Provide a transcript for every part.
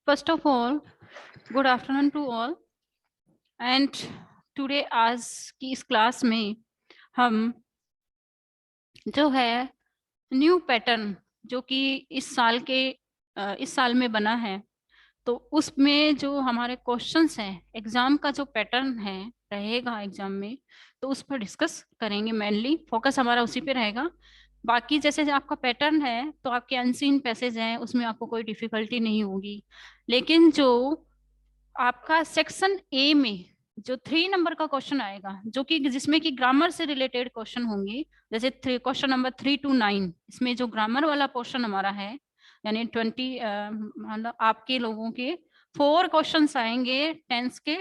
First of all, good afternoon to all. And today आज की इस क्लास में हम जो है न्यू पैटर्न जो कि इस साल में बना है, तो उसमें जो हमारे क्वेश्चंस हैं, एग्जाम का जो पैटर्न है रहेगा एग्जाम में, तो उस पर डिस्कस करेंगे। मेनली फोकस हमारा उसी पे रहेगा। बाकी जैसे आपका पैटर्न है तो आपके अनसीन पैसेज हैं, उसमें आपको कोई डिफिकल्टी नहीं होगी। लेकिन जो आपका सेक्शन ए में जो 3 नंबर का क्वेश्चन आएगा, जो कि जिसमें कि ग्रामर से रिलेटेड क्वेश्चन होंगे, जैसे क्वेश्चन नंबर 3 to 9, इसमें जो ग्रामर वाला पोर्शन हमारा है, यानी 20 मतलब आपके लोगों के 4 क्वेश्चंस आएंगे टेंस के,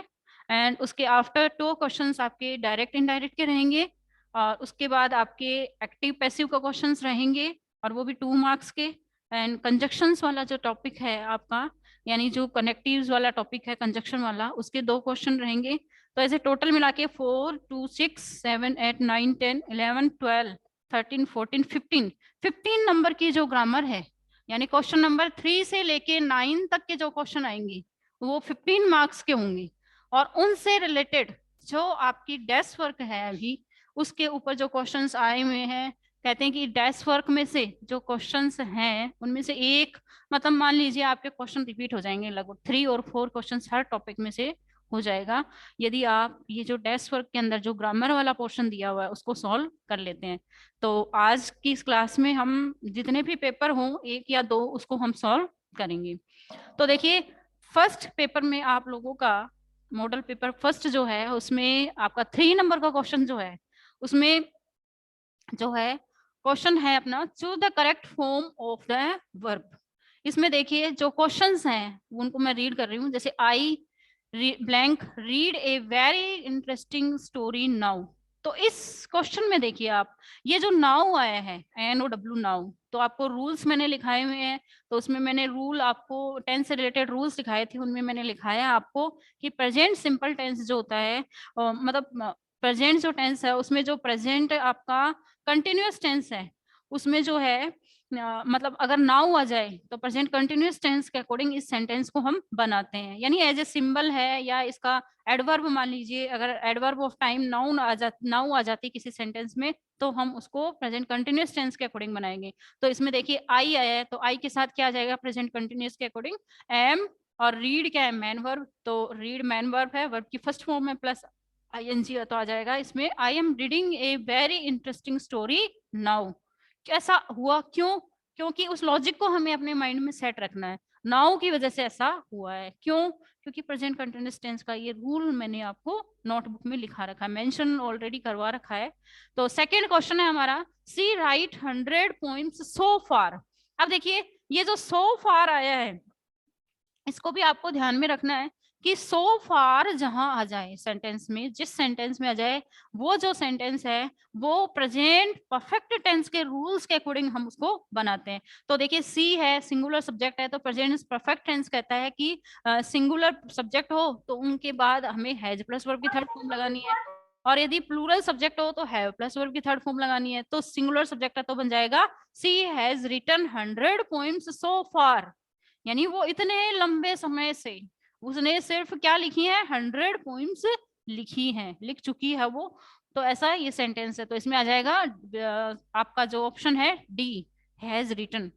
एंड उसके आफ्टर 2 क्वेश्चंस आपके डायरेक्ट इनडायरेक्ट के रहेंगे, और उसके बाद आपके एक्टिव पैसिव का क्वेश्चंस रहेंगे, और वो भी 2 मार्क्स के। एंड कंजक्शंस वाला जो टॉपिक है आपका, यानी जो कनेक्टिव्स वाला टॉपिक है कंजक्शन वाला, उसके 2 क्वेश्चन रहेंगे। तो ऐसे टोटल मिला के 4 2 6 7 8 9 10 11 12 13 14 15 नंबर की जो ग्रामर है, यानी क्वेश्चन नंबर 3 से लेके 9 तक के जो क्वेश्चन आएंगे वो 15 मार्क्स के होंगे। और उनसे रिलेटेड जो आपकी डेस्क वर्क है अभी, उसके ऊपर जो क्वेश्चंस आए हुए हैं, कहते हैं कि डेस्क वर्क में से जो क्वेश्चंस हैं उनमें से एक, मतलब मान लीजिए आपके क्वेश्चन रिपीट हो जाएंगे, लगभग 3 और 4 क्वेश्चन हर टॉपिक में से हो जाएगा, यदि आप ये जो डेस्क वर्क के अंदर जो ग्रामर वाला पोर्शन दिया हुआ है उसको सॉल्व कर लेते हैं। तो आज की इस क्लास में हम जितने भी पेपर हों, 1 या 2, उसको हम सॉल्व करेंगे। तो देखिए, फर्स्ट पेपर में आप लोगों का मॉडल पेपर फर्स्ट जो है, उसमें आपका 3 नंबर का क्वेश्चन जो है, उसमें जो है क्वेश्चन है अपना, choose the correct form of the verb. इसमें देखिए जो क्वेश्चंस हैं उनको मैं रीड कर रही हूँ। जैसे आई blank read a very interesting story now. तो इस क्वेश्चन में देखिए आप, ये जो नाउ आया है NOW नाउ, तो आपको रूल्स मैंने लिखाए हुए हैं। तो उसमें मैंने रूल आपको टेंस से रिलेटेड रूल्स लिखाए थे, उनमें मैंने लिखाया आपको कि प्रेजेंट सिंपल टेंस जो होता है, मतलब प्रेजेंट जो टेंस है उसमें जो प्रेजेंट आपका कंटिन्यूअस टेंस है, उसमें जो है मतलब अगर नाउ आ जाए तो प्रेजेंट कंटिन्यूअस टेंस के अकॉर्डिंग इस सेंटेंस को हम बनाते हैं, यानी एज ए सिंबल है, या इसका एडवर्ब मान लीजिए, अगर एडवर्ब ऑफ टाइम नाउ आ जाती किसी सेंटेंस में, तो हम उसको प्रेजेंट कंटिन्यूअस टेंस के अकॉर्डिंग बनाएंगे। तो इसमें देखिए आई आया है, तो आई के साथ क्या आ जाएगा प्रेजेंट कंटिन्यूअस के अकॉर्डिंग? एम। और रीड क्या है? मैन वर्ब, तो रीड मैन वर्ब है, वर्ब की फर्स्ट फॉर्म में प्लस ING, तो आ जाएगा इसमें I am reading a very interesting story now. ऐसा हुआ क्यों? क्योंकि उस लॉजिक को हमें अपने माइंड में सेट रखना है, नाउ की वजह से ऐसा हुआ है। क्यों? क्योंकि प्रेजेंट कंटिन्यूअस टेंस का ये रूल मैंने आपको नोटबुक में लिखा रखा है, मेंशन ऑलरेडी करवा रखा है। तो सेकंड क्वेश्चन है हमारा, सी राइट 100 poems सो फार। अब देखिए ये जो सो फार आया है, इसको भी आपको ध्यान में रखना है कि सो फार जहां आ जाए सेंटेंस में, जिस सेंटेंस में आ जाए, वो जो सेंटेंस है वो प्रेजेंट परफेक्ट टेंस के रूल्स के अकॉर्डिंग हम उसको बनाते हैं। तो देखिए सी है, सिंगुलर सब्जेक्ट है, तो प्रेजेंट परफेक्ट टेंस कहता है कि सिंगुलर सब्जेक्ट हो तो उनके बाद हमें हैज प्लस वर्ब की थर्ड फॉर्म लगानी है, और यदि प्लूरल सब्जेक्ट हो तो हैव प्लस वर्ब की थर्ड फॉर्म लगानी है। तो सिंगुलर सब्जेक्ट है तो बन जाएगा सी हैज रिटन 100 poems सो फार, यानी वो इतने लंबे समय से उसने सिर्फ क्या लिखी है? 100 पोइम्स लिखी हैं, लिख चुकी है वो। तो ऐसा ये सेंटेंस है, तो इसमें आ जाएगा आपका जो ऑप्शन है डी, हैज रिटन।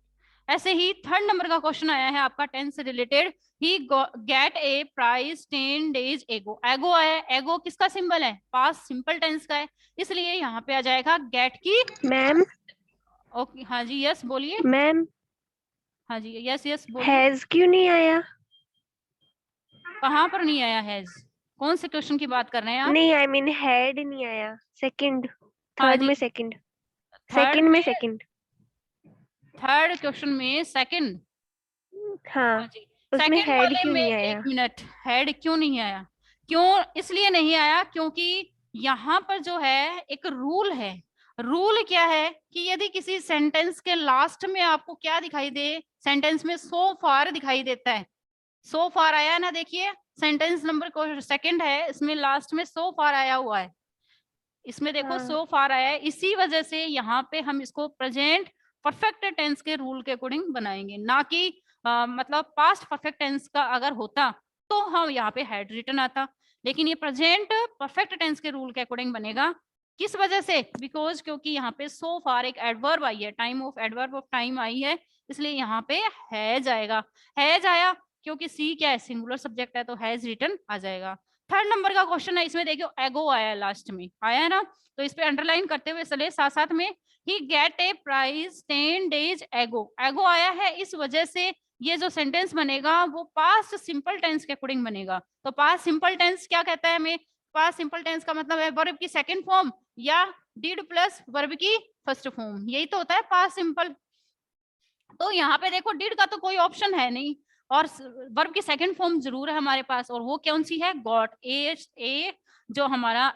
ऐसे ही थर्ड नंबर का क्वेश्चन आया है आपका टेंस से related, he get a prize 10 days एगो। एगो आया, एगो किसका सिंबल है? पास्ट सिंपल टेंस का है, इसलिए यहाँ पे आ जाएगा गेट की। मैम ओके, हाँ जी, यस बोलिए। मैम हाँ जी, यस यस बोलिए। हैज क्यों नहीं आया? कहाँ पर नहीं आया हैज? कौन से क्वेश्चन की बात कर रहे हैं आप? नहीं, आई मीन हैड नहीं आया। सेकंड, हाँ थर्ड जी, में सेकंड, थर्ड सेकंड में में, सेकंड। थर्ड क्वेश्चन में सेकंड। हाँ हाँ, जी, उसमें सेकंड हैड वाले क्यों में नहीं एक आया? मिनट, हेड क्यों नहीं आया? क्यों इसलिए नहीं आया? क्योंकि यहाँ पर जो है एक रूल है। रूल क्या है कि यदि किसी सेंटेंस के लास्ट में आपको क्या दिखाई दे, सेंटेंस में सो फार दिखाई देता है, सो फार आया ना, देखिए सेंटेंस नंबर को सेकंड है, इसमें लास्ट में सो फार आया हुआ है, इसमें देखो हाँ, सो फार आया है, इसी वजह से यहाँ पे हम इसको प्रेजेंट परफेक्ट टेंस के रूल के अकॉर्डिंग बनाएंगे, ना कि मतलब पास्ट परफेक्ट टेंस का अगर होता तो हम यहाँ पे हैड रिटन आता, लेकिन ये प्रेजेंट परफेक्ट टेंस के रूल के अकॉर्डिंग बनेगा। किस वजह से? बिकॉज क्योंकि यहाँ पे सो फार एक एडवर्ब आई है, time of adverb of time I है, इसलिए यहाँ पे हैज आएगा। हैज आया क्योंकि सी क्या है, सिंगुलर सब्जेक्ट है, तो हैज रिटन आ जाएगा। थर्ड नंबर का क्वेश्चन है, इसमें देखियो एगो आया है, लास्ट में आया है ना, तो इस पे अंडरलाइन करते हुए चले साथ साथ में। ही गेट ए प्राइज 10 days एगो, एगो आया है इस वजह से ये जो सेंटेंस बनेगा वो पास्ट सिंपल टेंस के अकॉर्डिंग बनेगा। तो पास्ट सिंपल टेंस क्या कहता है हमें? पास्ट सिंपल टेंस का मतलब है वर्ब की सेकंड फॉर्म या डिड प्लस वर्ब की फर्स्ट फॉर्म, यही तो होता है पास्ट सिंपल। तो यहाँ पे देखो डिड का तो कोई ऑप्शन है नहीं, और वर्ब की सेकंड फॉर्म जरूर है हमारे पास, और वो कौन सी है? गॉट। ए जो हमारा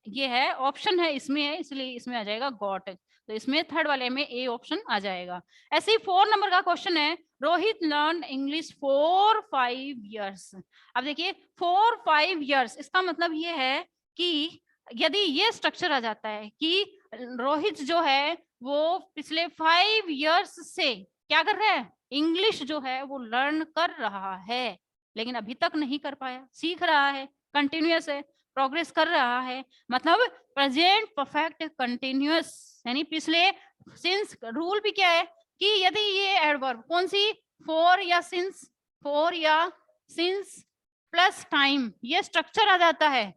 ये है ऑप्शन है इसमें है, इसलिए इसमें आ जाएगा गॉट। तो इसमें थर्ड वाले में ए ऑप्शन आ जाएगा। ऐसे ही 4 नंबर का क्वेश्चन है, Rohit learn English for 5 years। अब देखिए 4-5 years, इसका मतलब ये है कि यदि ये स्ट्रक्चर आ जाता है कि रोहित जो है वो पिछले 5 years से क्या कर रहा है? इंग्लिश जो है वो लर्न कर रहा है, लेकिन अभी तक नहीं कर पाया, सीख रहा है, कंटिन्यूअस है, प्रोग्रेस कर रहा है, मतलब प्रेजेंट परफेक्ट कंटिन्यूअस, यानी पिछले। सिंस रूल भी क्या है कि यदि ये एडवर्ब कौन सी, फॉर या सिंस प्लस टाइम, ये स्ट्रक्चर आ जाता है,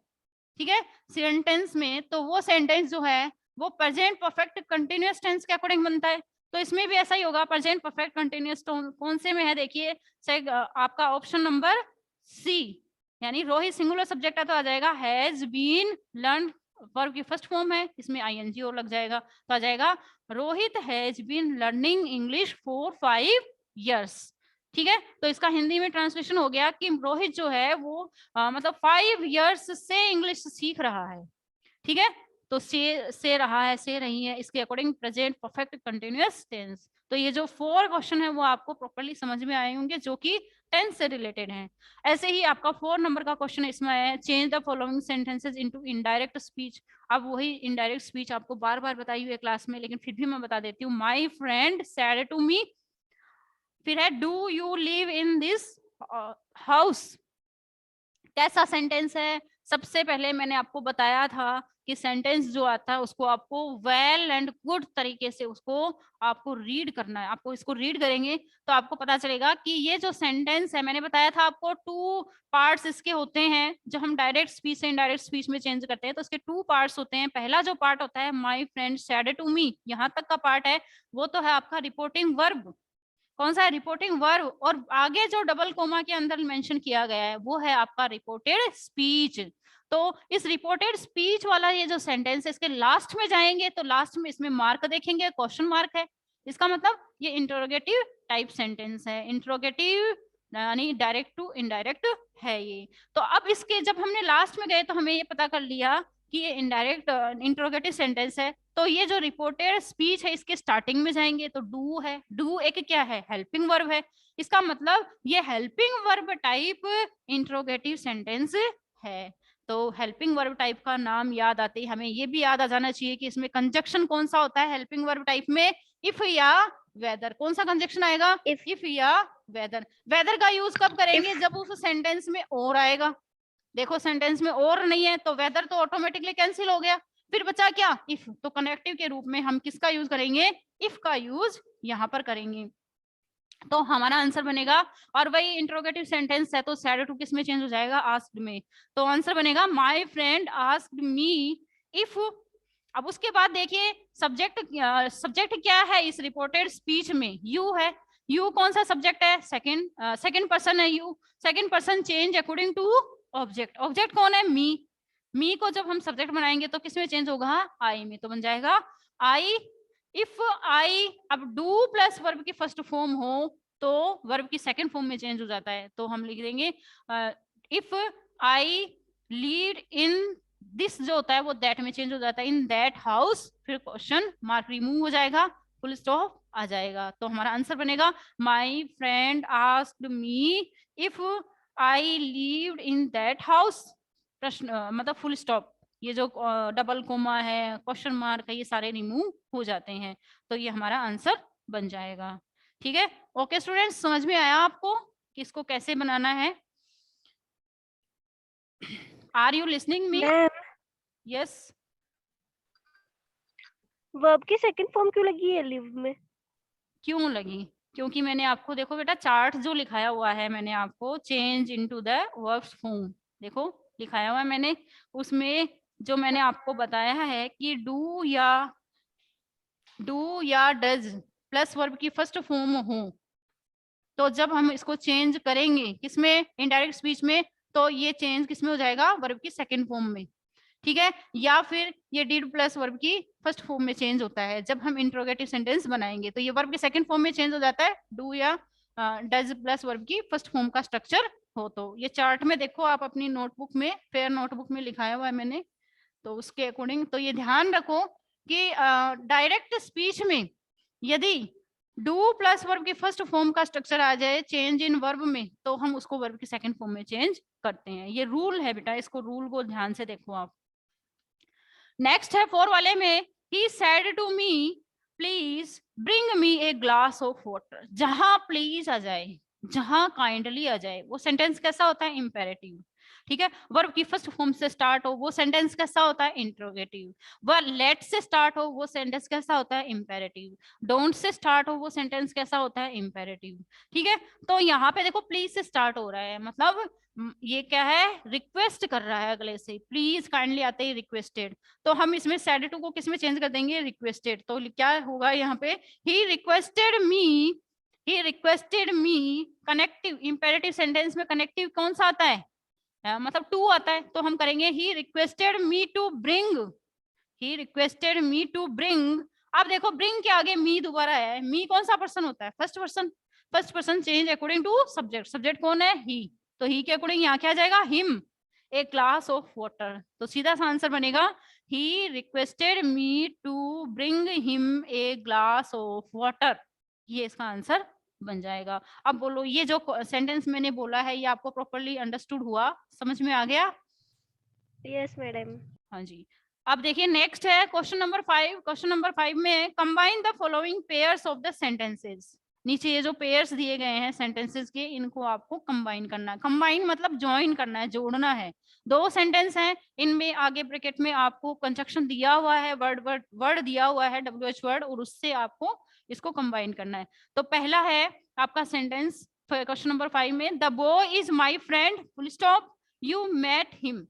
ठीक है, सेंटेंस में, तो वो सेंटेंस जो है वो प्रेजेंट परफेक्ट कंटिन्यूअस टेंस के अकॉर्डिंग बनता है। तो इसमें भी ऐसा ही होगा, प्रेजेंट परफेक्ट कंटिन्यूअस कौन से में है? देखिए आपका ऑप्शन नंबर सी, यानी रोहित सिंगुलर सब्जेक्ट है तो आ जाएगा हैज बीन लर्न, वर्ब की फर्स्ट फॉर्म है, इसमें आईएनजी और लग जाएगा, तो आ जाएगा Rohit has been learning English for 5 years। ठीक है, तो इसका हिंदी में ट्रांसलेशन हो गया कि रोहित जो है वो मतलब 5 years से इंग्लिश सीख रहा है। ठीक है, तो से रहा है, से रही है, इसके according present perfect continuous tense. तो ये जो 4 क्वेश्चन है वो आपको प्रॉपर्ली समझ में आए होंगे, जो कि टेंस से रिलेटेड हैं। ऐसे ही आपका 4 नंबर का क्वेश्चन इसमें है, change the following sentences into indirect speech. अब वही इनडायरेक्ट स्पीच आपको बार बार बताई हुई है क्लास में, लेकिन फिर भी मैं बता देती हूँ। My friend said to me, फिर है do you live in this house. कैसा सेंटेंस है? सबसे पहले मैंने आपको बताया था कि सेंटेंस जो आता है उसको आपको वेल एंड गुड तरीके से उसको आपको रीड करना है। आपको इसको रीड करेंगे तो आपको पता चलेगा कि ये जो सेंटेंस है, मैंने बताया था आपको 2 पार्ट्स इसके होते हैं, जो हम डायरेक्ट स्पीच से इनडायरेक्ट स्पीच में चेंज करते हैं, तो इसके 2 पार्ट्स होते हैं। पहला जो पार्ट होता है my friend said to me, यहाँ तक का पार्ट है, वो तो है आपका रिपोर्टिंग वर्ब। कौन सा है? Reporting verb. और आगे जो डबल कोमा के अंदर मेंशन किया गया है वो है आपका रिपोर्टेड स्पीच। तो इस रिपोर्टेड स्पीच वाला ये जो सेंटेंस है, इसके लास्ट में जाएंगे तो लास्ट में इसमें मार्क देखेंगे, क्वेश्चन मार्क है, इसका मतलब ये इंटरोगेटिव टाइप सेंटेंस है। इंटरोगेटिव यानी डायरेक्ट टू इनडायरेक्ट है ये। तो अब इसके जब हमने लास्ट में गए तो हमें ये पता कर लिया कि ये इनडायरेक्ट इंटरोगेटिव सेंटेंस है। तो ये जो रिपोर्टेड स्पीच है इसके स्टार्टिंग में जाएंगे तो डू है। डू एक क्या है? हेल्पिंग वर्ब है। इसका मतलब ये helping verb type interrogative sentence है। तो हेल्पिंग वर्ब टाइप का नाम याद आते ही हमें ये भी याद आ जाना चाहिए कि इसमें कंजक्शन कौन सा होता है हेल्पिंग वर्ब टाइप में? इफ या वेदर। कौन सा कंजक्शन आएगा? इफ या वेदर। वेदर का यूज कब करेंगे? जब उस सेंटेंस में और आएगा। देखो सेंटेंस में और नहीं है तो वेदर तो ऑटोमेटिकली कैंसिल हो गया, फिर बचा क्या? इफ। तो कनेक्टिव के रूप में हम किसका यूज करेंगे? इफ का यूज यहाँ पर करेंगे, तो हमारा आंसर बनेगा। और वही इंट्रोगेटिव सेंटेंस है तो सैड टू किस में चेंज हो जाएगा? आस्क्ड में। तो आंसर बनेगा my friend asked me if. अब उसके बाद देखिए सब्जेक्ट क्या है इस रिपोर्टेड स्पीच में? यू है। यू कौन सा सब्जेक्ट है? सेकंड पर्सन है you. Second person change according to object. Object कौन है? मी। मी को जब हम सब्जेक्ट बनाएंगे तो किसमें चेंज होगा? आई में। तो बन जाएगा आई। इफ आई, अब डू प्लस वर्ब की फर्स्ट फॉर्म हो तो वर्ब की सेकंड फॉर्म में चेंज हो जाता है, तो हम लिख देंगे if I lead in this, जो होता है वो दैट में चेंज हो जाता है, इन दैट हाउस, फिर क्वेश्चन मार्क रिमूव हो जाएगा, फुल स्टॉप आ जाएगा। तो हमारा आंसर बनेगा my friend asked me if I levied in that house, प्रश्न मतलब फुल स्टॉप। ये जो डबल कोमा है, क्वेश्चन मार्क है, ये सारे रिमूव हो जाते हैं, तो ये हमारा आंसर बन जाएगा। ठीक है, ओके स्टूडेंट्स, समझ में आया आपको कि इसको कैसे बनाना है? Are you listening me? Ma'am yes. Verb की सेकंड फॉर्म क्यों लगी है लिव में? क्यों लगी? क्योंकि मैंने आपको, देखो बेटा, चार्ट जो लिखाया हुआ है मैंने आपको, change into the verbs form, देखो लिखाया हुआ है मैंने, उसमें जो मैंने आपको बताया है कि डू या डज प्लस वर्ब की फर्स्ट फॉर्म हो, तो जब हम इसको चेंज करेंगे किसमें, इनडायरेक्ट स्पीच में, तो ये चेंज किसमें हो जाएगा, वर्ब की सेकंड फॉर्म में, ठीक है। या फिर ये डिड प्लस वर्ब की फर्स्ट फॉर्म में चेंज होता है जब हम इंट्रोगेटिव सेंटेंस बनाएंगे, तो ये वर्ब की सेकंड फॉर्म में चेंज हो जाता है, डू या डज प्लस वर्ब की फर्स्ट फॉर्म का स्ट्रक्चर हो। तो ये चार्ट में देखो आप अपनी नोटबुक में, फेयर नोटबुक में लिखाया हुआ है मैंने, तो उसके अकॉर्डिंग तो ये ध्यान रखो कि डायरेक्ट स्पीच में यदि डू प्लस वर्ब की फर्स्ट फॉर्म का स्ट्रक्चर आ जाए चेंज इन वर्ब में, तो हम उसको वर्ब की सेकंड फॉर्म में चेंज करते हैं। ये रूल है बेटा, इसको रूल को ध्यान से देखो आप। नेक्स्ट है 4 वाले में, he said to me please bring me a glass of water. जहां प्लीज आ जाए, जहां काइंडली आ जाए, वो सेंटेंस कैसा होता है, इंपेरेटिव, ठीक है। वर्ब की फर्स्ट फॉर्म से स्टार्ट हो वो सेंटेंस कैसा होता है, इंट्रोगेटिव। वह लेट से स्टार्ट हो वो सेंटेंस कैसा होता है, इंपेरेटिव। डोंट से स्टार्ट हो वो सेंटेंस कैसा होता है, इंपेरेटिव, ठीक है। तो यहाँ पे देखो प्लीज से स्टार्ट हो रहा है, मतलब ये क्या है, रिक्वेस्ट कर रहा है अगले से, प्लीज काइंडली आते ही रिक्वेस्टेड, तो हम इसमें सैड टू को किस में चेंज कर देंगे, रिक्वेस्टेड। तो क्या होगा यहाँ पे, ही रिक्वेस्टेड मी, कनेक्टिव, इंपेरेटिव सेंटेंस में कनेक्टिव कौन सा आता है, मतलब टू आता है, तो हम करेंगे he requested me to bring, he requested me to bring. अब देखो ब्रिंग के आगे मी दोबारा है, मी कौन सा पर्सन होता है, first person, first person change according to subject, subject कौन है, ही, तो ही के अकॉर्डिंग यहाँ क्या आ जाएगा, him a glass of water, तो सीधा सा आंसर बनेगा he requested me to bring him a glass of water, ये इसका आंसर बन जाएगा। अब बोलो ये जो सेंटेंस मैंने बोला है ये आपको प्रॉपर्ली अंडरस्टूड हुआ, समझ में आ गया? Yes madam. हाँ जी। अब देखिए नेक्स्ट है क्वेश्चन नंबर 5। क्वेश्चन नंबर 5 में combine the following pairs of the sentences. नीचे ये जो पेयर्स दिए गए हैं सेंटेंसेस के, इनको आपको कंबाइन करना है। कंबाइन मतलब ज्वाइन करना है, जोड़ना है। दो सेंटेंस हैं, इनमें आगे ब्रैकेट में आपको कंजक्शन दिया हुआ है, वर्ड दिया हुआ है, WH वर्ड, और उससे आपको इसको कंबाइन करना है। तो पहला है आपका सेंटेंस क्वेश्चन नंबर 5 में, the boy is my friend full stop you met him.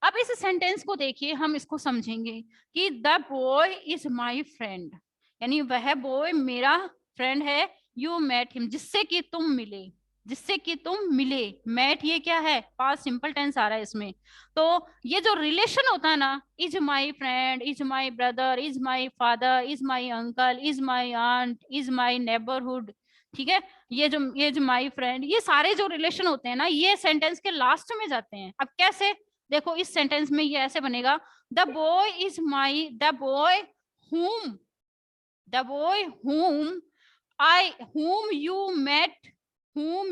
अब इस सेंटेंस को देखिए, हम इसको समझेंगे कि the boy is my friend, यानी वह बॉय मेरा फ्रेंड है, यू मेट हिम, जिससे कि तुम मिले, जिससे कि तुम मिले। मेट ये क्या है, पास्ट सिंपल टेंस आ रहा है इसमें। तो ये जो रिलेशन होता है ना, is my friend, is my brother, is my father, is my uncle, is my aunt, is my neighbourhood, ठीक है, ये जो माई फ्रेंड, ये सारे जो रिलेशन होते हैं ना, ये सेंटेंस के लास्ट में जाते हैं। अब कैसे, देखो इस सेंटेंस में ये ऐसे बनेगा, the boy is my, the boy whom, the boy whom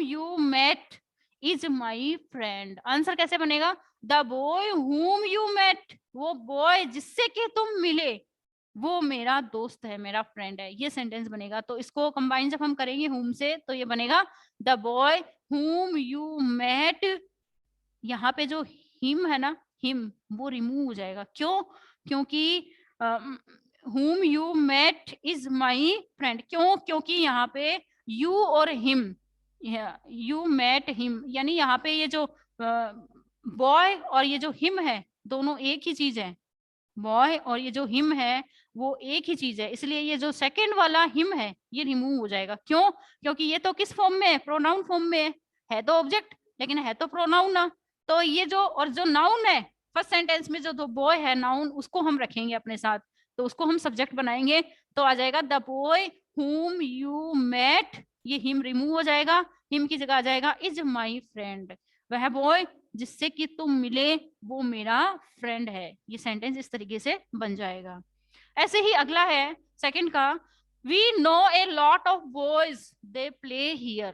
you met is my friend। Answer कैसे बनेगा, the boy whom you met, वो बॉय जिससे कि तुम मिले, वो मेरा दोस्त है, मेरा फ्रेंड है, ये सेंटेंस बनेगा। तो इसको कंबाइन जब हम करेंगे whom से, तो ये बनेगा the boy whom you met। यहाँ पे जो हिम है ना, हिम वो रिमूव हो जाएगा, क्यों, क्योंकि whom you met is my friend, क्यों, क्योंकि यहाँ पे you और him, you met him, यानी यहाँ पे ये जो बॉय और ये जो हिम है दोनों एक ही चीज है, बॉय और ये जो हिम है वो एक ही चीज है, इसलिए ये जो सेकंड वाला हिम है ये रिमूव हो जाएगा। क्यों, क्योंकि ये तो किस फॉर्म में है, प्रोनाउन फॉर्म में है तो ऑब्जेक्ट, लेकिन है तो प्रोनाउन ना। तो ये जो, और जो नाउन है फर्स्ट सेंटेंस में, जो बॉय है नाउन, उसको हम रखेंगे अपने साथ, तो उसको हम सब्जेक्ट बनाएंगे, तो आ जाएगा the boy whom you met, ये हिम रिमूव हो जाएगा, हिम की जगह आ जाएगा इज माई फ्रेंड, वह बॉय जिससे कि तुम मिले वो मेरा फ्रेंड है। ये सेंटेंस इस तरीके से बन जाएगा। ऐसे ही अगला है सेकंड का, we know a lot of boys they play here,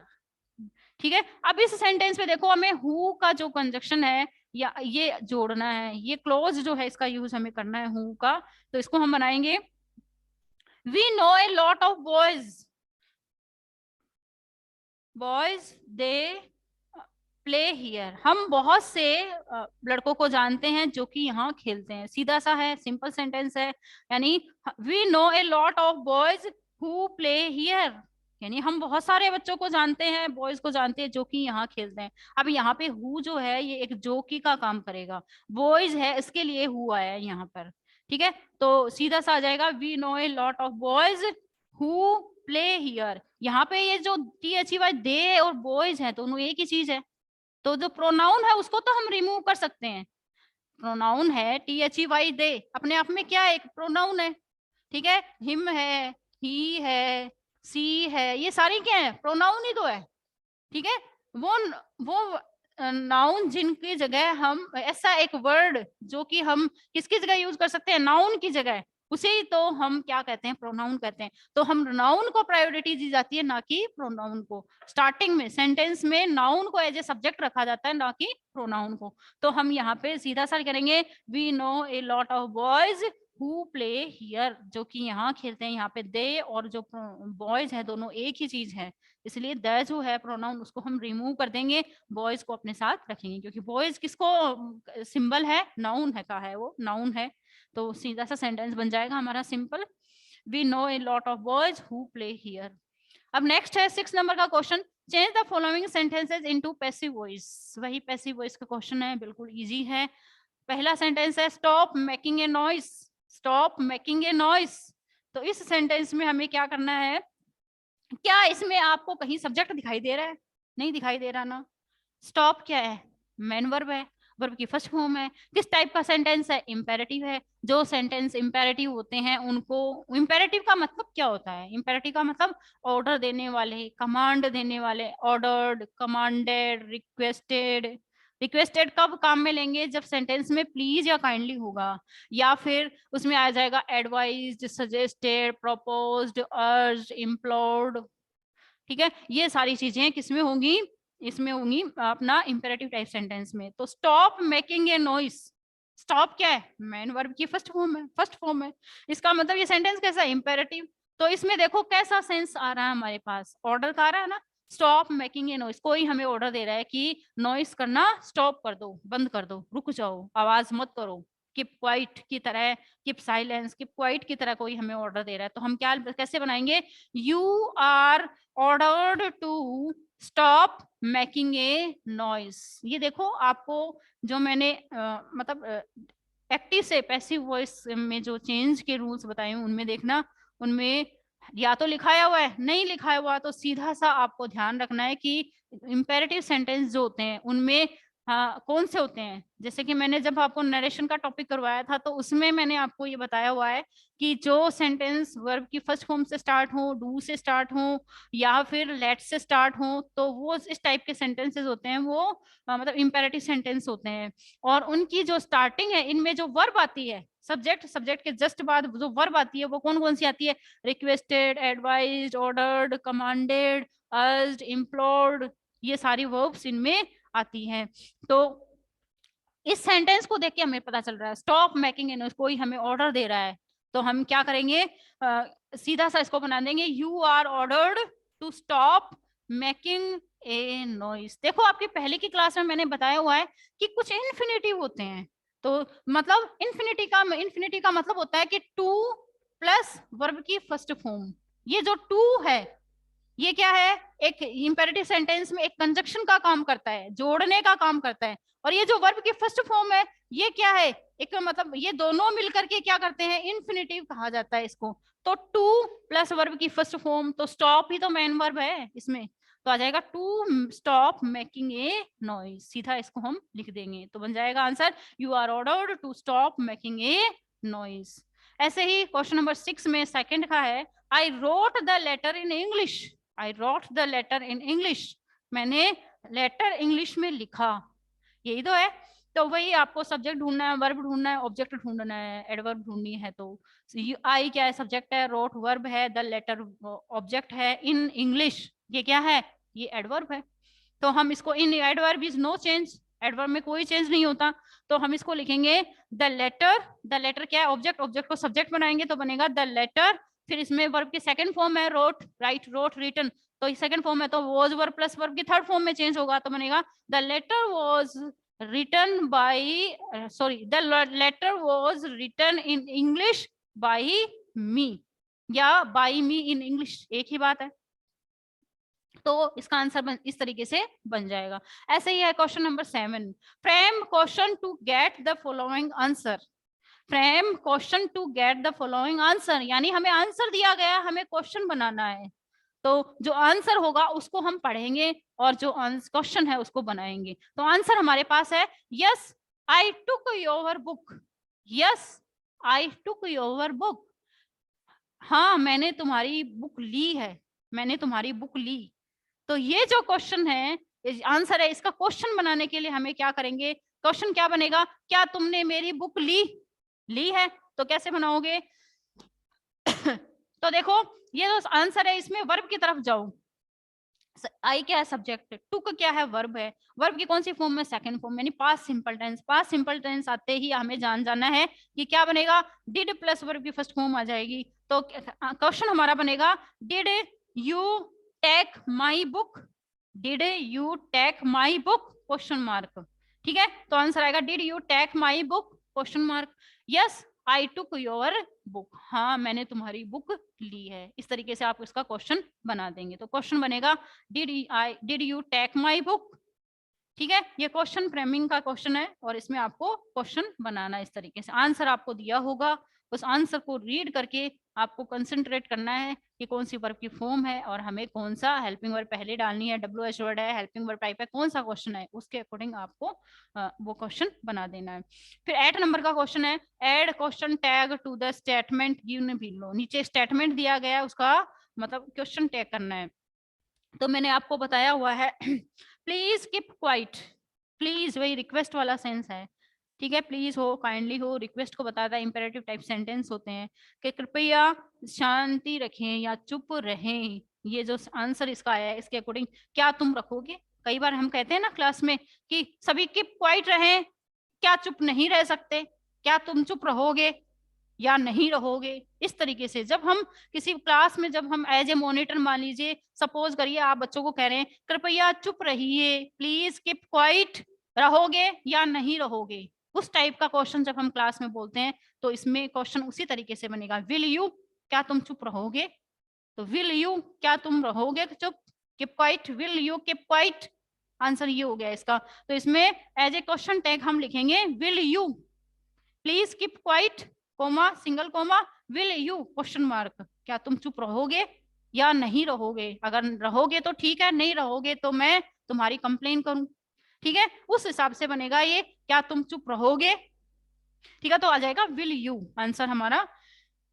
ठीक है। अब इस सेंटेंस में देखो हमें हु का जो कंजक्शन है या ये जोड़ना है, ये क्लोज जो है इसका यूज हमें करना है हु का, तो इसको हम बनाएंगे we know a lot of boys, boys they play here. हम बहुत से लड़कों को जानते हैं जो कि यहाँ खेलते हैं। सीधा सा है, सिंपल सेंटेंस है। यानी we know a lot of boys who play here, यानी हम बहुत सारे बच्चों को जानते हैं, बॉयज को जानते हैं जो कि यहाँ खेलते हैं। अब यहाँ पे हु जो है ये एक जोकी का काम करेगा, बॉयज है इसके लिए हु आया है यहाँ पर। ठीक है, तो सीधा सा आ जाएगा we know a lot of boys who play here. यहाँ पे ये जो THEY दे और बॉयज है दोनों एक ही चीज है, तो जो प्रोनाउन है उसको तो हम रिमूव कर सकते हैं। प्रोनाउन है THEY दे, अपने आप में क्या है, एक प्रोनाउन है। ठीक है, हिम है, ही है, सी है, ये सारी क्या है, प्रोनाउन ही तो है। ठीक है, वो नाउन जिनकी जगह हम ऐसा एक वर्ड जो कि हम किसकी जगह यूज कर सकते हैं, नाउन की जगह, उसे ही तो हम क्या कहते हैं, प्रोनाउन कहते हैं। तो हम नाउन को प्रायोरिटी दी जाती है, ना कि प्रोनाउन को। स्टार्टिंग में सेंटेंस में नाउन को एज ए सब्जेक्ट रखा जाता है, ना कि प्रोनाउन को। तो हम यहाँ पे सीधा सा करेंगे we know a lot of boys who play here, जो कि यहाँ खेलते हैं। यहाँ पे दे और जो बॉयज है दोनों एक ही चीज है, इसलिए द जो है प्रोनाउन उसको हम रिमूव कर देंगे, बॉयज को अपने साथ रखेंगे, क्योंकि बॉयज किसको सिंबल है, नाउन है का है, वो नाउन है। तो सीधा सा सेंटेंस बन जाएगा हमारा simple, we know a lot of boys who play here. अब नेक्स्ट है 6 नंबर का question, change the following sentences into passive voice. वही पैसिव वॉइस का क्वेश्चन है, बिल्कुल इजी है। पहला सेंटेंस है stop making a noise, stop making a noise. तो इस सेंटेंस में हमें क्या करना है, क्या इसमें आपको कहीं सब्जेक्ट दिखाई दे रहा है, नहीं दिखाई दे रहा ना। स्टॉप क्या है, मेन वर्ब है, वर्ब की फर्स्ट फॉर्म है। किस टाइप का सेंटेंस है, इंपेरेटिव है। जो सेंटेंस इंपेरेटिव होते हैं उनको, इंपेरेटिव का मतलब क्या होता है, इंपेरेटिव का मतलब ऑर्डर देने वाले, कमांड देने वाले, ऑर्डर्ड, कमांडेड, रिक्वेस्टेड। रिक्वेस्टेड कब काम में लेंगे, जब सेंटेंस में प्लीज या काइंडली होगा, या फिर उसमें आ जाएगा एडवाइज्ड, सजेस्टेड, प्रपोज्ड, अर्ज्ड, इम्प्लोर्ड। ठीक है, ये सारी चीजें किसमें होंगी, इसमें होंगी अपना इंपेरेटिव टाइप सेंटेंस में। तो stop making a noise, stop क्या है, मेन वर्ब की फर्स्ट फॉर्म है, फर्स्ट फॉर्म है। इसका मतलब ये सेंटेंस कैसा है, इंपेरेटिव। तो इसमें देखो कैसा सेंस आ रहा है हमारे पास, ऑर्डर का आ रहा है ना। स्टॉप मेकिंग ए नॉइस, कोई हमें ऑर्डर दे रहा है कि नॉइस करना स्टॉप कर दो, बंद कर दो, रुक जाओ, आवाज मत करो। कीप क्वाइट की तरह, कीप साइलेंस, कीप क्वाइट की तरह कोई हमें ऑर्डर दे रहा है, तो हम क्या कैसे बनाएंगे, you are ordered to stop making a noise। ये देखो आपको जो मैंने मतलब एक्टिव से पैसिव वॉइस में जो चेंज के रूल्स बताए हैं उनमें देखना, उनमें या तो लिखाया हुआ है, नहीं लिखाया हुआ तो सीधा सा आपको ध्यान रखना है कि इंपेरेटिव सेंटेंस जो होते हैं उनमें कौन से होते हैं। जैसे कि मैंने जब आपको नरेशन का टॉपिक करवाया था तो उसमें मैंने आपको ये बताया हुआ है कि जो सेंटेंस वर्ब की फर्स्ट फॉर्म से स्टार्ट हो, डू से स्टार्ट हो, या फिर लेट से स्टार्ट हो, तो वो इस टाइप के सेंटेंसेस होते हैं, वो मतलब इंपेरेटिव सेंटेंस होते हैं। और उनकी जो स्टार्टिंग है, इनमें जो वर्ब आती है, सब्जेक्ट, सब्जेक्ट के जस्ट बाद जो वर्ब आती है वो कौन कौन सी आती है, requested, advised, ordered, commanded, urged, implored, ये सारी वर्ब्स इनमें आती हैं। तो इस सेंटेंस को देख के हमें पता चल रहा है स्टॉप मेकिंग ए नॉइज, कोई हमें ऑर्डर दे रहा है, तो हम क्या करेंगे, सीधा सा इसको बना देंगे, you are ordered to stop making a noise. देखो आपकी पहले की क्लास में मैंने बताया हुआ है कि कुछ इन्फिनेटिव होते हैं, तो मतलब इन्फिनिटी का मतलब होता है कि टू प्लस वर्ब की फर्स्ट फॉर्म। ये जो टू है ये क्या है, एक इंपेरेटिव सेंटेंस में एक कंजक्शन का काम करता है, जोड़ने का काम करता है। और ये जो वर्ब की फर्स्ट फॉर्म है ये क्या है, एक मतलब ये दोनों मिलकर के क्या करते हैं, इन्फिनेटिव कहा जाता है इसको। तो टू प्लस वर्ब की फर्स्ट फॉर्म, तो स्टॉप ही तो मेन वर्ब है इसमें, तो आ जाएगा to stop making a noise. सीधा इसको हम लिख देंगे तो बन जाएगा answer, you are ordered to stop making a noise. ऐसे ही क्वेश्चन नंबर 6 में सेकंड का है, I wrote the letter in English. I wrote the letter in English, मैंने लेटर इंग्लिश में लिखा, यही तो है। तो वही आपको सब्जेक्ट ढूंढना है, वर्ब ढूंढना है, ऑब्जेक्ट ढूंढना है, एडवर्ब ढूंढनी है। तो आई क्या है, सब्जेक्ट है, रोट वर्ब है, द लेटर ऑब्जेक्ट है, इन इंग्लिश ये क्या है, ये एडवर्ब है। तो हम इसको, in adverb is no change, adverb में कोई चेंज नहीं होता, तो हम इसको लिखेंगे द लेटर। द लेटर क्या है, ऑब्जेक्ट, ऑब्जेक्ट को सब्जेक्ट बनाएंगे तो बनेगा द लेटर, फिर इसमें वर्ब की सेकंड फॉर्म है रोट, राइट, रोट, रिटन, तो सेकंड फॉर्म में तो वॉज वर्ब प्लस वर्ब की थर्ड फॉर्म में चेंज होगा, तो बनेगा the letter was written by the letter was written in English by me, या बाई मी इन इंग्लिश, एक ही बात है। तो इसका आंसर इस तरीके से बन जाएगा। ऐसे ही है question number 7, frame question to get the following answer. Frame question to get the following answer, यानी हमें आंसर दिया गया, हमें क्वेश्चन बनाना है, तो जो आंसर होगा उसको हम पढ़ेंगे और जो क्वेश्चन है उसको बनाएंगे। तो आंसर हमारे पास है yes I took your book, yes I took your book, हाँ मैंने तुम्हारी बुक ली है, मैंने तुम्हारी बुक ली। तो ये जो क्वेश्चन है, आंसर है, इसका क्वेश्चन बनाने के लिए हमें क्या करेंगे, क्वेश्चन क्या बनेगा, क्या तुमने मेरी बुक ली है, तो कैसे बनाओगे तो देखो ये जो आंसर है इसमें वर्ब की तरफ जाओ, आई क्या है सब्जेक्ट, टुक क्या है वर्ब है, वर्ब की कौन सी फॉर्म में, सेकंड फॉर्म, यानी past simple tense. Past simple tense आते ही हमें जाना है कि क्या बनेगा, डिड प्लस वर्ब की फर्स्ट फॉर्म आ जाएगी। तो क्वेश्चन हमारा बनेगा did you take my book, did you take my book question mark, ठीक है। तो आंसर आएगा did you take my book question mark, yes I took your book, हाँ मैंने तुम्हारी बुक ली है। इस तरीके से आप इसका क्वेश्चन बना देंगे। तो क्वेश्चन बनेगा did you take my book, ठीक है। ये क्वेश्चन फ्रेमिंग का क्वेश्चन है और इसमें आपको क्वेश्चन बनाना इस तरीके से। आंसर आपको दिया होगा, उस आंसर को रीड करके आपको कंसंट्रेट करना है कि कौन सी वर्ब की फॉर्म है और हमें कौन सा हेल्पिंग वर्ब पहले डालनी है, WH वर्ड है, हेल्पिंग वर्ब टाइप है, कौन सा क्वेश्चन है, उसके अकॉर्डिंग आपको वो क्वेश्चन बना देना है। फिर 8 नंबर का क्वेश्चन है add question tag to the statement given below. नीचे स्टेटमेंट दिया गया है, उसका मतलब क्वेश्चन टैग करना है। तो मैंने आपको बताया हुआ है प्लीज कीप क्वाइट, प्लीज वही रिक्वेस्ट वाला सेंस है, ठीक है, प्लीज हो, काइंडली हो, रिक्वेस्ट को बताता है, इंपेरेटिव टाइप सेंटेंस होते हैं कि कृपया शांति रखें या चुप रहें। ये जो आंसर इसका आया है इसके अकॉर्डिंग क्या तुम रखोगे। कई बार हम कहते हैं ना क्लास में कि सभी कीप क्वाइट रहें, क्या चुप नहीं रह सकते, क्या तुम चुप रहोगे या नहीं रहोगे। इस तरीके से जब हम किसी क्लास में, जब हम एज ए मॉनिटर, मान लीजिए सपोज करिए आप बच्चों को कह रहे हैं कृपया चुप रहिए, प्लीज कीप क्वाइट, रहोगे या नहीं रहोगे, उस टाइप का क्वेश्चन जब हम क्लास में बोलते हैं तो इसमें क्वेश्चन उसी तरीके से बनेगा। विल यू, क्या तुम चुप रहोगे, तो विल यू, क्या तुम रहोगे चुप, keep quiet, will you keep quiet, answer ये हो गया इसका। तो इसमें एज ए क्वेश्चन टैग हम लिखेंगे will you please keep quiet, comma, single comma, will you question mark, क्या तुम चुप रहोगे या नहीं रहोगे। अगर रहोगे तो ठीक है, नहीं रहोगे तो मैं तुम्हारी कंप्लेन करूं, ठीक है, उस हिसाब से बनेगा ये, क्या तुम चुप रहोगे, ठीक है। तो आ जाएगा विल यू आंसर हमारा।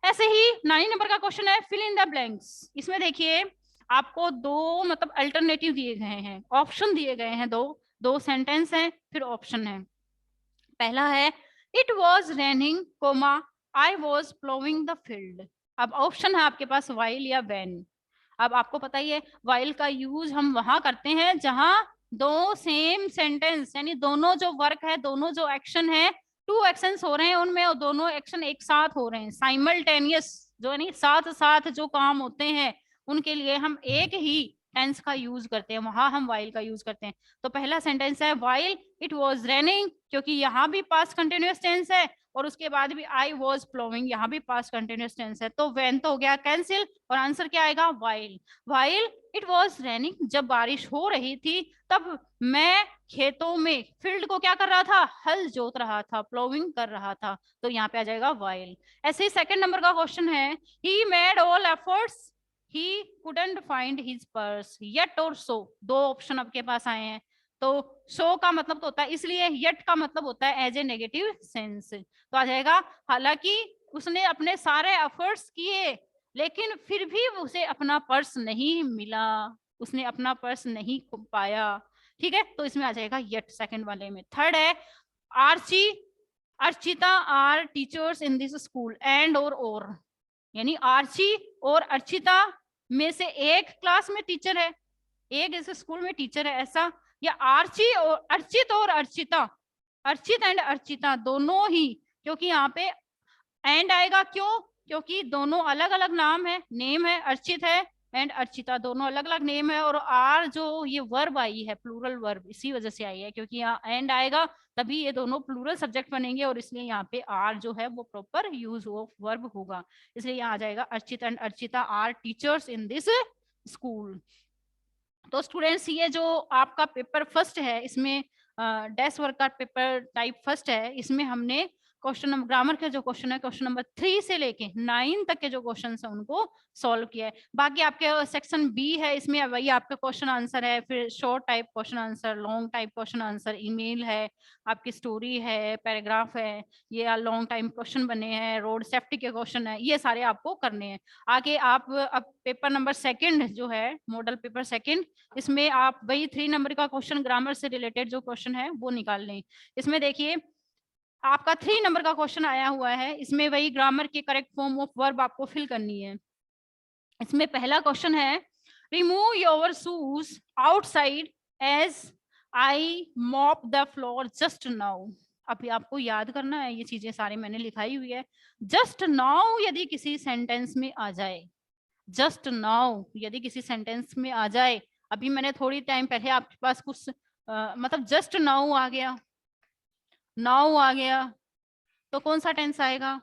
ऐसे ही 9 नंबर का क्वेश्चन है फिल इन द ब्लैंक्स। इसमें देखिए आपको दो मतलब अल्टरनेटिव दिए गए हैं, ऑप्शन दिए गए हैं, दो सेंटेंस हैं फिर ऑप्शन है। पहला है it was raining comma I was ploughing the field. अब ऑप्शन है आपके पास वाइल या व्हेन। अब आपको पता ही है वाइल का यूज हम वहां करते हैं जहां दो सेम सेंटेंस, यानी दोनों जो वर्क है, दोनों जो एक्शन है, 2 एक्शंस हो रहे हैं उनमें और दोनों एक्शन एक साथ हो रहे हैं, साइमल्टेनियस, जो यानी साथ साथ जो काम होते हैं उनके लिए हम एक ही टेंस का यूज करते हैं, वहां हम वाइल का यूज करते हैं। तो पहला सेंटेंस है वाइल इट वॉज रेनिंग, क्योंकि यहाँ भी पास्ट कंटिन्यूअस टेंस है और उसके बाद भी आई वॉज प्लोइंग, यहाँ भी पास्ट कंटिन्यूअस टेंस है, तो व्हेन तो हो गया कैंसिल और आंसर क्या आएगा while. While it was raining, जब बारिश हो रही थी तब मैं खेतों में, फील्ड को क्या कर रहा था, हल जोत रहा था, प्लोइंग कर रहा था, तो यहाँ पे आ जाएगा वाइल। ऐसे ही 2nd नंबर का क्वेश्चन है he made all efforts he couldn't find his purse, yet और सो, दो ऑप्शन आपके पास आए हैं। तो सो का मतलब तो होता है इसलिए, येट का मतलब होता है एज ए नेगेटिव सेंस, तो आ जाएगा हालांकि उसने अपने सारे एफर्ट्स किए लेकिन फिर भी उसे अपना पर्स नहीं मिला, उसने अपना पर्स नहीं पाया, ठीक है, तो इसमें आ जाएगा येट सेकंड वाले में। थर्ड है Archi Archita are teachers in this school and और, यानी आर्ची और अर्चिता में से एक क्लास में टीचर है, एक इस स्कूल में टीचर है ऐसा, या आर्ची और अर्चित और अर्चिता, अर्चित एंड अर्चिता दोनों ही, क्योंकि यहाँ पे एंड आएगा, क्यों, क्योंकि दोनों अलग अलग नाम है, नेम है अर्चित है एंड अर्चिता, दोनों अलग अलग नेम है। और आर जो ये वर्ब आई है, प्लूरल वर्ब, इसी वजह से आई है क्योंकि यहाँ एंड आएगा तभी ये दोनों प्लूरल सब्जेक्ट बनेंगे, और इसलिए यहाँ पे आर जो है वो प्रॉपर यूज ऑफ वर्ब होगा, इसलिए यहाँ आ जाएगा Archit and Archita are teachers in this school. तो स्टूडेंट्स, ये जो आपका पेपर फर्स्ट है, इसमें डेस्क वर्क का पेपर टाइप फर्स्ट है, इसमें हमने क्वेश्चन नंबर ग्रामर के जो क्वेश्चन है क्वेश्चन नंबर 3 से लेके 9 तक के जो क्वेश्चन है उनको सॉल्व किया है। बाकी आपके सेक्शन बी है, इसमें वही आपका क्वेश्चन आंसर है, फिर short type question answer, long type question answer, email है, आपकी स्टोरी है, पैराग्राफ है, ये लॉन्ग टाइम क्वेश्चन बने हैं, रोड सेफ्टी के क्वेश्चन है, ये सारे आपको करने हैं। आगे आप अब पेपर नंबर सेकंड जो है मॉडल पेपर सेकंड, इसमें आप वही 3 नंबर का क्वेश्चन ग्रामर से रिलेटेड जो क्वेश्चन है वो निकाल लें। इसमें देखिए आपका 3 नंबर का क्वेश्चन आया हुआ है, इसमें वही ग्रामर की करेक्ट फॉर्म ऑफ वर्ब आपको फिल करनी है। इसमें पहला क्वेश्चन है, remove your shoes outside as I mop the floor just now. अभी आपको याद करना है, ये चीजें सारी मैंने लिखाई हुई है। जस्ट नाउ यदि किसी सेंटेंस में आ जाए, जस्ट नाउ यदि किसी सेंटेंस में आ जाए, अभी मैंने थोड़ी टाइम पहले आपके पास कुछ मतलब जस्ट नाउ आ गया, नाउ आ गया, तो कौन सा टेंस आएगा?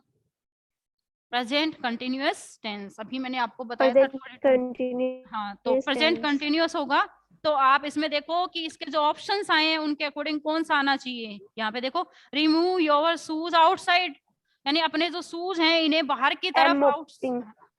Present continuous tense. अभी मैंने आपको बताया था हाँ, तो प्रेजेंट कंटिन्यूअस होगा। तो आप इसमें देखो कि इसके जो ऑप्शंस आए हैं उनके अकॉर्डिंग कौन सा आना चाहिए। यहाँ पे देखो, रिमूव योर शूज आउटसाइड, यानी अपने जो शूज हैं इन्हें बाहर की तरफ,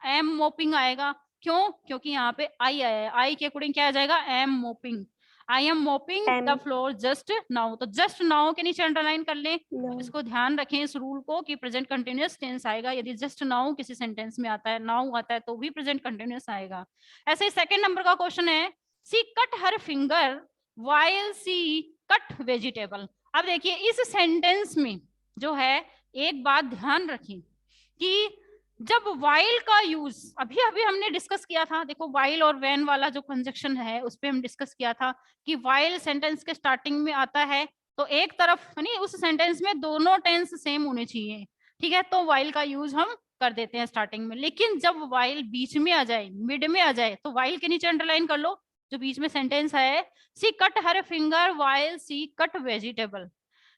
एम मोपिंग आएगा। क्यों? क्योंकि यहाँ पे आई आया है, आई के अकॉर्डिंग क्या आ जाएगा? Am mopping, I am mopping the floor just now. तो जस्ट नाउ के नीचे अंडरलाइन कर लें, इसको ध्यान रखें इस रूल को कि प्रेजेंट कंटिन्यूअस टेंस आएगा। यदि जस्ट नाउ किसी सेंटेंस में आता है, नाउ आता है, तो भी प्रेजेंट कंटिन्यूअस आएगा। ऐसे ही सेकंड नंबर का क्वेश्चन है, सी कट हर फिंगर व्हाइल सी कट वेजिटेबल। अब देखिए इस सेंटेंस में जो है एक बात ध्यान रखें कि जब वाइल का यूज अभी अभी हमने डिस्कस किया था, देखो वाइल और व्हेन वाला जो कंजक्शन है उस पे हम डिस्कस किया था कि वाइल सेंटेंस के स्टार्टिंग में आता है तो एक तरफ यानी उस सेंटेंस में दोनों टेंस सेम होने चाहिए, ठीक है, तो वाइल का यूज हम कर देते हैं स्टार्टिंग में। लेकिन जब वाइल बीच में आ जाए, मिड में आ जाए, तो वाइल के नीचे अंडरलाइन कर लो जो बीच में सेंटेंस है, सी कट हर फिंगर वाइल सी कट वेजिटेबल,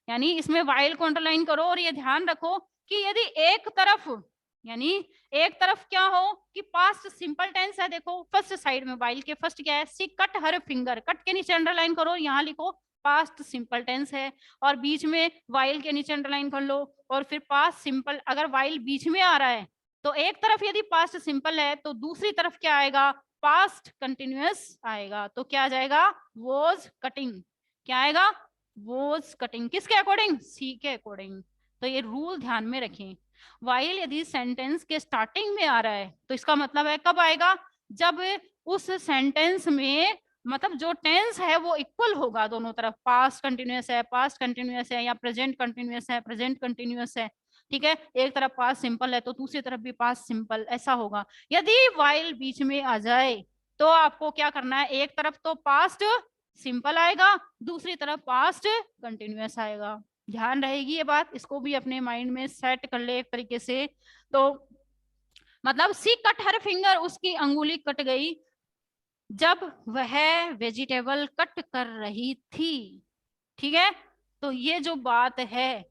यानी इसमें वाइल को अंडरलाइन करो। और ये ध्यान रखो कि यदि एक तरफ यानी एक तरफ क्या हो कि पास्ट सिंपल टेंस है, देखो फर्स्ट साइड में वाइल के फर्स्ट क्या है? सी कट हर फिंगर, कट के नीचे अंडरलाइन करो, यहाँ लिखो पास्ट सिंपल टेंस है, और बीच में वाइल के नीचे अंडरलाइन कर लो और फिर पास्ट सिंपल। अगर वाइल बीच में आ रहा है तो एक तरफ यदि पास्ट सिंपल है तो दूसरी तरफ क्या आएगा? पास्ट कंटिन्यूअस आएगा। तो क्या आ जाएगा? Was cutting. क्या आएगा? Was cutting. किसके अकॉर्डिंग? सी के अकॉर्डिंग। तो ये रूल ध्यान में रखें। वाइल यदि सेंटेंस के स्टार्टिंग में आ रहा है तो इसका मतलब है कब आएगा? जब उस सेंटेंस में मतलब जो टेंस है वो इक्वल होगा दोनों तरफ, पास्ट कंटिन्यूअस है, पास्ट कंटिन्यूअस है, या प्रेजेंट कंटिन्यूअस है, प्रेजेंट कंटिन्यूअस है, ठीक है। एक तरफ पास्ट सिंपल है तो दूसरी तरफ भी पास्ट सिंपल, ऐसा होगा। यदि वाइल बीच में आ जाए तो आपको क्या करना है? एक तरफ तो पास्ट सिंपल आएगा, दूसरी तरफ पास्ट कंटिन्यूअस आएगा। ध्यान रहेगी ये बात, इसको भी अपने माइंड में सेट कर ले एक तरीके से। तो मतलब सी कट हर फिंगर, उसकी अंगुली कट गई जब वह वेजिटेबल कट कर रही थी, ठीक है। तो ये जो बात है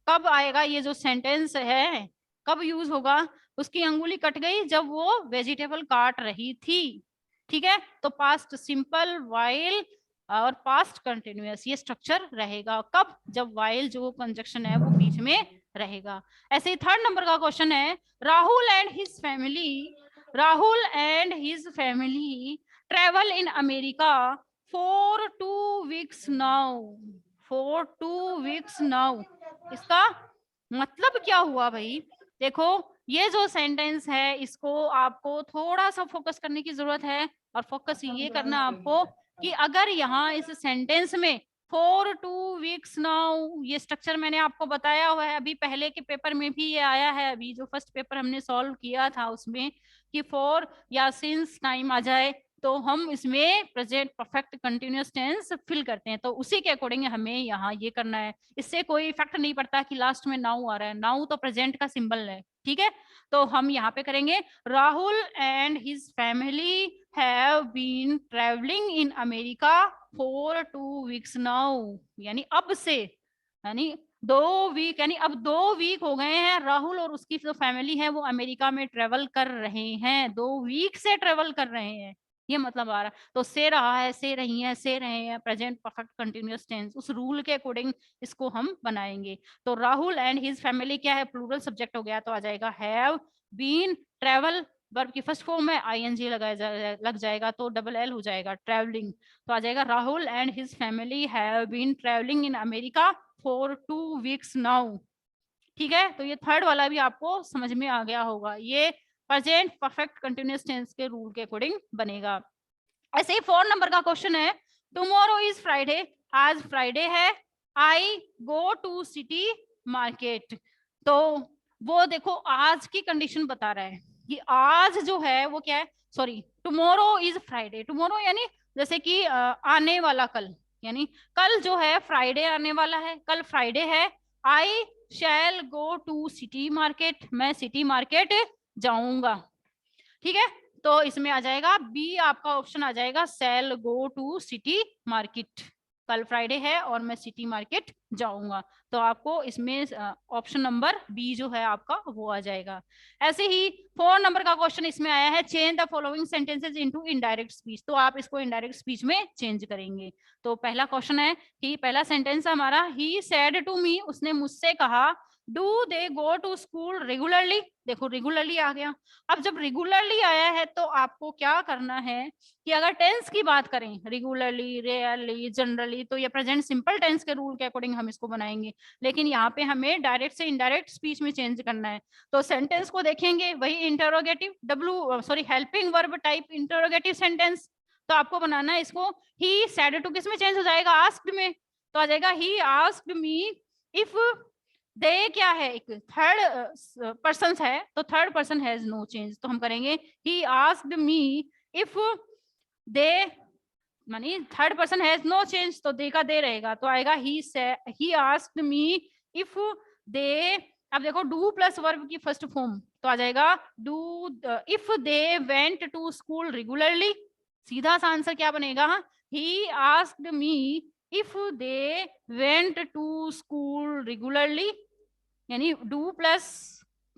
कब आएगा? ये जो सेंटेंस है कब यूज होगा? उसकी अंगुली कट गई जब वो वेजिटेबल काट रही थी, ठीक है। तो पास्ट सिंपल, वाइल और पास्ट कंटिन्यूअस ये स्ट्रक्चर रहेगा। कब? जब वाइल जो कंजक्शन है वो बीच में रहेगा। ऐसे ही थर्ड नंबर का क्वेश्चन है, Rahul and his family travel in America for 2 weeks now, for 2 weeks now. इसका मतलब क्या हुआ भाई? देखो ये जो सेंटेंस है इसको आपको थोड़ा सा फोकस करने की जरूरत है, और फोकस ये करना आपको कि अगर यहाँ इस सेंटेंस में फॉर 2 वीक्स नाउ, ये स्ट्रक्चर मैंने आपको बताया हुआ है, अभी पहले के पेपर में भी ये आया है, अभी जो फर्स्ट पेपर हमने सॉल्व किया था उसमें कि फॉर या सिंस टाइम आ जाए तो हम इसमें present perfect continuous tense fill करते हैं, तो उसी के अकॉर्डिंग हमें यहाँ ये करना है। इससे कोई इफेक्ट नहीं पड़ता कि लास्ट में नाउ आ रहा है, नाउ तो प्रेजेंट का सिंबल है, ठीक है। तो हम यहाँ पे करेंगे Rahul and his family have been travelling in America for 2 weeks now, यानी अब से, यानी 2 वीक, यानी अब 2 वीक हो गए हैं राहुल और उसकी जो फैमिली है वो अमेरिका में ट्रेवल कर रहे हैं, 2 वीक से ट्रेवल कर रहे हैं, ये मतलब आ रहा है। तो से रहा है, से रही है, से रहे हैं, प्रेजेंट परफेक्ट कंटिन्यूअस टेंस, उस रूल के अकॉर्डिंग इसको हम बनाएंगे। तो राहुल एंड हिज फैमिली क्या है, प्लूरल सब्जेक्ट हो गया, तो आ जाएगा हैव बीन, ट्रेवल वर्ब की फर्स्ट फॉर्म में आईएनजी लग जाएगा तो डबल एल हो जाएगा, ट्रेवलिंग। तो आ जाएगा Rahul and his family have been travelling in America for 2 weeks now, ठीक है। तो ये थर्ड वाला भी आपको समझ में आ गया होगा, ये प्रेजेंट परफेक्ट कंटिन्यूअस टेंस के रूल के अकॉर्डिंग बनेगा। ऐसे ही 4 नंबर का क्वेश्चन है, टुमारो इज फ्राइडे, आज फ्राइडे है, आई गो टू सिटी मार्केट। तो वो देखो आज की कंडीशन बता रहा है कि आज जो है वो क्या है, sorry tomorrow is Friday, tomorrow यानी जैसे कि आने वाला कल, यानी कल जो है फ्राइडे आने वाला है, कल फ्राइडे है। आई शैल गो टू सिटी मार्केट, मैं सिटी मार्केट जाऊंगा, ठीक है। तो इसमें आ जाएगा बी, आपका ऑप्शन आ जाएगा शैल गो टू सिटी मार्केट, कल फ्राइडे है और मैं सिटी मार्केट जाऊंगा, तो आपको इसमें ऑप्शन नंबर बी जो है आपका वो आ जाएगा। ऐसे ही 4 नंबर का क्वेश्चन इसमें आया है, change the following sentences into indirect speech, तो आप इसको इनडायरेक्ट स्पीच में चेंज करेंगे। तो पहला क्वेश्चन है कि पहला सेंटेंस हमारा, ही सेड टू मी, उसने मुझसे कहा, do they go to school regularly, देखो रेगुलरली आ गया। अब जब रेगुलरली आया है तो आपको क्या करना है कि अगर टेंस की बात करें, रेगुलरली, रेयरली, जनरली, तो ये प्रेजेंट सिंपल टेंस के रूल के अकॉर्डिंग हम इसको बनाएंगे, लेकिन यहाँ पे हमें डायरेक्ट से इनडायरेक्ट स्पीच में चेंज करना है। तो सेंटेंस को देखेंगे, वही interrogative helping verb type interrogative sentence, तो आपको बनाना है इसको, ही सेड टू किस में चेंज हो जाएगा, आस्क्ड में, तो आ जाएगा ही आस्क्ड मी इफ, दे क्या है, एक थर्ड पर्सन है, तो third person has no change, तो हम करेंगे he asked me if they, मानी third person has no change, तो दे का दे रहेगा, तो आएगा ही आस्क्ड मी इफ दे। अब देखो डू प्लस वर्ब की फर्स्ट फॉर्म, तो आ जाएगा do, if they went to school regularly, सीधा सा आंसर क्या बनेगा, he asked me if they went to school regularly, यानी डू प्लस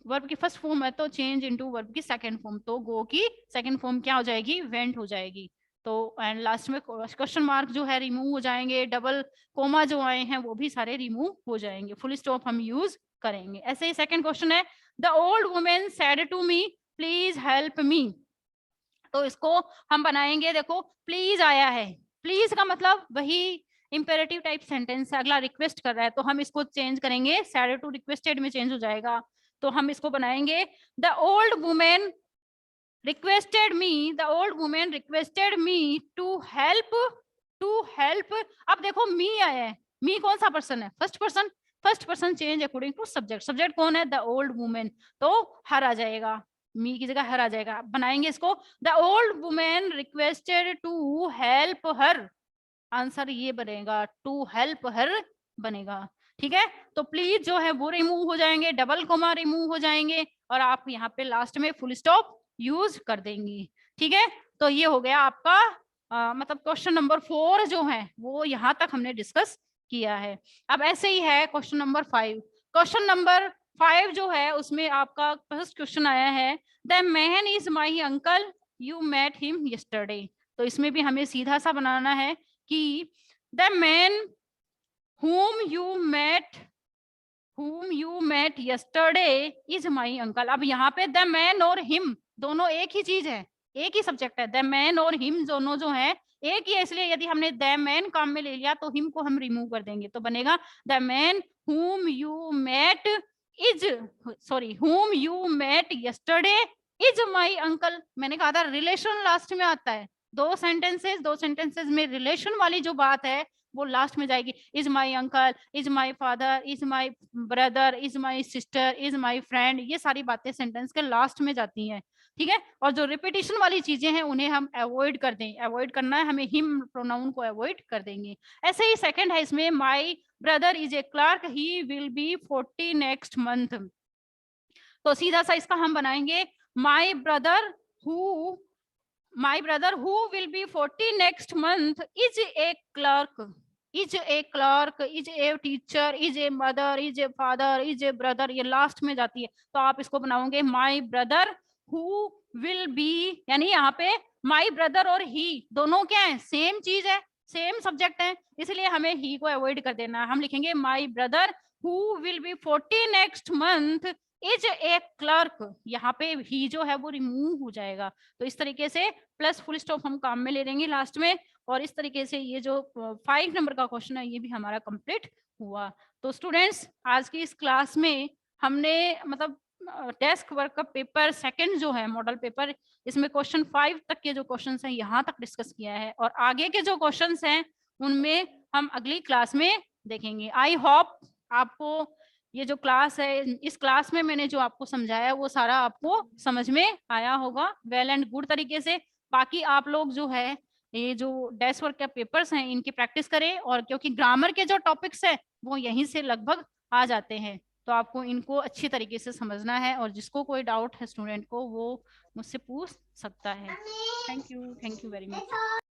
वर्ब की फर्स्ट फॉर्म है तो चेंज इनटू वर्ब की सेकंड फॉर्म, तो गो की सेकंड फॉर्म क्या हो जाएगी, वेंट हो जाएगी। तो एंड लास्ट में क्वेश्चन मार्क जो है रिमूव हो जाएंगे, डबल कोमा जो आए हैं वो भी सारे रिमूव हो जाएंगे, फुल स्टॉप हम यूज करेंगे। ऐसे ही सेकंड क्वेश्चन है, the old women said to me please help me, तो इसको हम बनाएंगे, देखो प्लीज आया है, प्लीज का मतलब वही इंपेरेटिव टाइप सेंटेंस है, अगला रिक्वेस्ट कर रहा है, तो हम इसको चेंज करेंगे, सैड टू रिक्वेस्टेड में चेंज हो जाएगा, तो हम इसको बनाएंगे, the old women requested me, the old women requested me to help, to help. अब देखो मी आया है, मी कौन सा पर्सन है, first person, first person change according to subject, subject कौन है, द ओल्ड वुमेन, तो हर आ जाएगा, मी की जगह हर आ जाएगा। बनाएंगे इसको, the old women requested to help her, answer ये बनेगा टू हेल्प हर बनेगा, ठीक है। तो प्लीज जो है वो रिमूव हो जाएंगे, डबल कोमा रिमूव हो जाएंगे, और आप यहाँ पे लास्ट में फुल स्टॉप यूज कर देंगी, ठीक है। तो ये हो गया आपका मतलब क्वेश्चन नंबर 4 जो है वो यहाँ तक हमने डिस्कस किया है। अब ऐसे ही है क्वेश्चन नंबर 5, क्वेश्चन नंबर 5 जो है उसमें आपका फर्स्ट क्वेश्चन आया है, the man is my uncle you met him yesterday, तो इसमें भी हमें सीधा सा बनाना है कि the man whom you met yesterday is my uncle। अब यहाँ पे द मैन और हिम दोनों एक ही चीज है, एक ही सब्जेक्ट है, द मैन और हिम दोनों जो है एक ही है, इसलिए यदि हमने द मैन काम में ले लिया तो हिम को हम रिमूव कर देंगे, तो बनेगा the man whom you met yesterday is my uncle। मैंने कहा था रिलेशन लास्ट में आता है, दो सेंटेंसेस में रिलेशन वाली जो बात है वो लास्ट में जाएगी, is my uncle, is my father, is my brother, is my sister, is my friend, ये सारी बातें सेंटेंस के लास्ट में जाती हैं। ठीक है। और जो रिपीटिशन वाली चीजें हैं उन्हें हम अवॉइड कर दें, अवॉइड करना है हमें, हिम प्रोनाउन को अवॉइड कर देंगे। ऐसे ही सेकंड है इसमें, my brother is a clerk, he will be 40 next month. तो सीधा सा इसका हम बनाएंगे my brother who will be 40 next month is a clerk, is a clerk, is a teacher, is a mother, is a father, is a brother, ये last में जाती है। तो आप इसको बनाओगे my brother who will be, यानी यहाँ पे माय ब्रदर और ही दोनों क्या है, सेम चीज है, सेम सब्जेक्ट है, इसलिए हमें ही को अवॉइड कर देना है। हम लिखेंगे my brother who will be 40 next month is a clerk, यहाँ पे ही जो है वो रिमूव हो जाएगा। तो इस तरीके से प्लस फुल स्टॉप हम काम में ले लेंगे लास्ट में, और इस तरीके से ये जो 5 नंबर का क्वेश्चन है ये भी हमारा कंप्लीट हुआ। तो स्टूडेंट्स आज की इस क्लास में हमने मतलब डेस्क वर्क का पेपर सेकंड जो है मॉडल पेपर, इसमें क्वेश्चन 5 तक के जो क्वेश्चंस हैं यहाँ तक डिस्कस किया है, और आगे के जो क्वेश्चंस हैं उनमें हम अगली क्लास में देखेंगे। आई होप आपको ये जो क्लास है, इस क्लास में मैंने जो आपको समझाया वो सारा आपको समझ में आया होगा वेल एंड गुड तरीके से। बाकी आप लोग जो है ये जो डेस्क वर्क के पेपर्स हैं इनकी प्रैक्टिस करें, और क्योंकि ग्रामर के जो टॉपिक्स हैं वो यहीं से लगभग आ जाते हैं, तो आपको इनको अच्छी तरीके से समझना है, और जिसको कोई डाउट है स्टूडेंट को वो मुझसे पूछ सकता है। Thank you very much.